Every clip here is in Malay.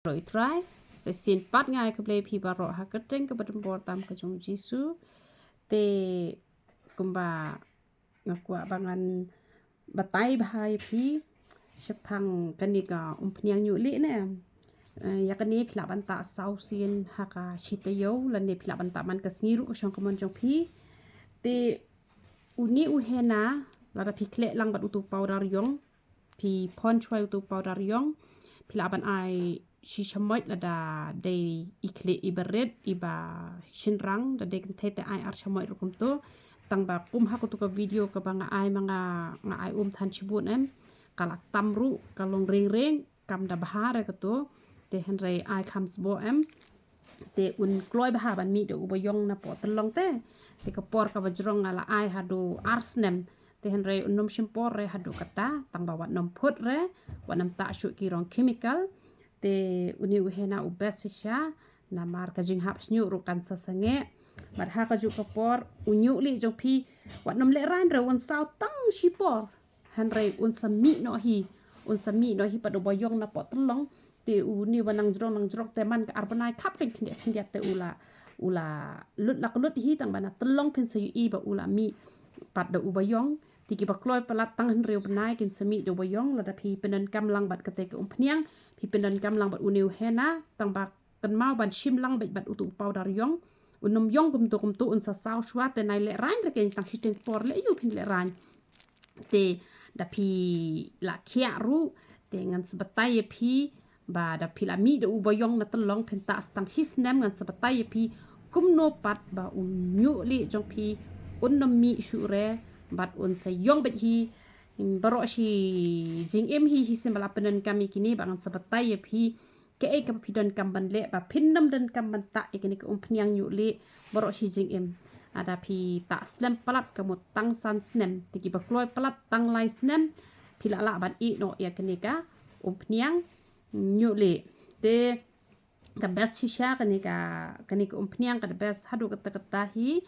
rồi try sẽ xin bắt ngay cái play phi bà rõ ha cái trên cái bật bò tam cái trong Giêsu te kumba ngakwa bangan batay bahay phi sepang kanika umphniang Ñiuhlieh nè ya kan ni phila banta sau sin haka chitayo lan ni phila banta man kasngiru ko song kamon jong phi te uni uhena la da phi kle lang bat utu powder yong phi pon chwai utu powder yong phila ban ai shi chamoy la da de ikle ibaret iba shinrang da de kan te ai ar chamoy rukum to tang ba kum ha ko to video ka ba nga ai nga ai than chibun em kalak tamru kalong ring kam da bahare ka to te henry ai comes bo em te un kloi bah ban mi de ubayong na po telong te ka por ka bajrong ala ai hadu arsnem te henry unom shimpor re hadu kata tang ba wat nom phut re wanam ta shu ki rong chemical te uni uhena ubesisha na mar ka jing hap snyu ru kan sa sange bar ha ka ju ka por Ñiuhlieh jong phi wat nom le ran re un sao tang shipor henry un sami no hi pa do boyong na po telong te uni wanang jrong te man ka arbanai khap ken khindia te ula lut hi tang bana telong pin sayu i ba ula mi pat do ubayong ti ki ba kloi palat tang hen reu banai kin sami do boyong la da phi pyndonKam lang bat ka te ka umphniang phi pyndonKam lang bat Ñiuhlieh na tang ba kan mau ban shim lang bat utu powder yong unom yong kum tu un sa sao shwa te nai le ran re ken tang hiting por le yu pin le ran te da phi la khiah ru te ngan sebatai phi ba da phi la mi de ubayong na telong pen ta stang his nam ngan sebatai phi kum no pat ba Ñiuhlieh jong phi un nom mi shu re bat un sa yong bet hi baro shi jing em hi sembala pyndonKam kini ba ngan sebatai phi ke e ka pyndonKam ban le ba phinnam pyndonKam ban ta ikini ka umphniang Ñiuhlieh baro shi jing em ada phi ta slam palat kamut tang san snem tiki ba kloi palat tang lai snem phi la ban i no ya kenika umphniang Ñiuhlieh te ka best shisha kenika umphniang ka best hadu kata hi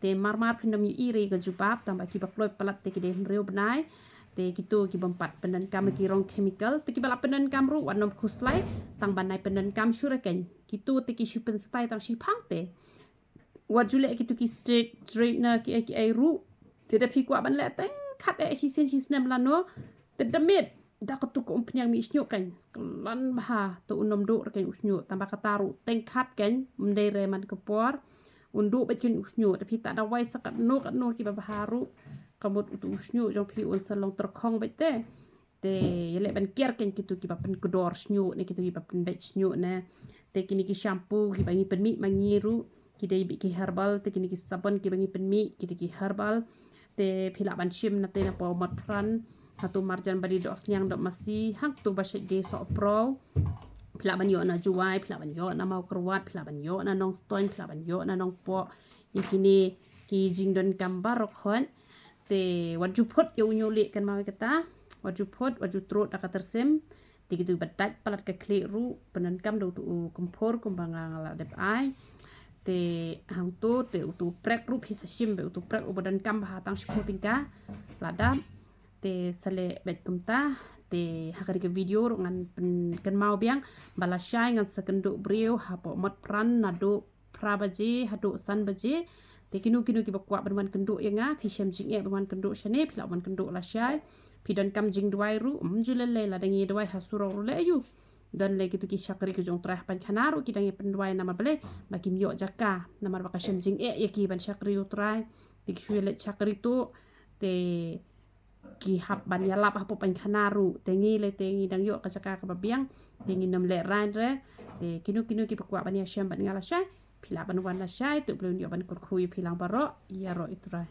te mar phindom yu iri ka jubab tamba ki ba kloi palat te ki de reu banai te kitu ki bompat pyndonKam ki rong chemical te ki bala pyndonKam ru wan nom khuslai tang banai pyndonKam shuraken kitu te ki shupen stai tang shi phang te wat jule kitu ki straight na ki ai ru te da phi kwa ban le teng khat e shi sen shi snem la no te damit da ka tu ko umphniang mi snyu kan lan ba to unom do kan usnyu tamba ka taru teng khat kan mde re man ka por undu ba kin usnyu te phi ta da wai sakat no ki ba haru kamut utu usnyu jong phi un salong terkhong ba te yele ban kier kan kitu ki ba pen kodor snyu ne kitu ki ba pen bet snyu ne te kini ki shampoo ki ba ngi pen mi mangiru ki dei bi ki herbal te kini ki sabon ki bangi pen mi ki herbal te phila ban shim na te na po mat pran hatu marjan badi dos nyang dok masi hak tu ba de so pro phila ban yo na juai phila ban yo na mau kerwat phila ban yo na nong stone phila ban yo na nong po yakini ki pyndonKam barok khon te waju phot yo Ñiuhlieh kan mau kata waju phot waju trot aka tersem ti gitu badat palat ka kle ru pyndonKam do tu kumpor kumbanga la dep ai te hang tu te utu prek ru phisa shim be utu prek pyndonKam ba tang shpotingka ladam te sale bet kumta te hakari ke video ngan kan mau biang bala shai ngan sekenduk breu hapo mat pran nado prabaji hado san baji te kinu ki bakwa berman kenduk yanga phisem jing e berman kenduk shane phila man kenduk la shai pyndonKam jing duai ru julele la dangi duai hasuro le yu dan le gitu ki syakri ke jong trah pan khanaru ki dangi pendwai nama bele bagi myo jaka nama baka shem jing e yaki ban syakri utrai ti ki le syakri tu te ki hap ban yalap hapo pan khanaru tengi le tengi dang yo ka jaka ka babiang tengi nam le ran re te kinu ki bakwa ban ya shem ban ngala syai phila ban wan la syai tu belum yo ban kur khui philang baro ya ro itrai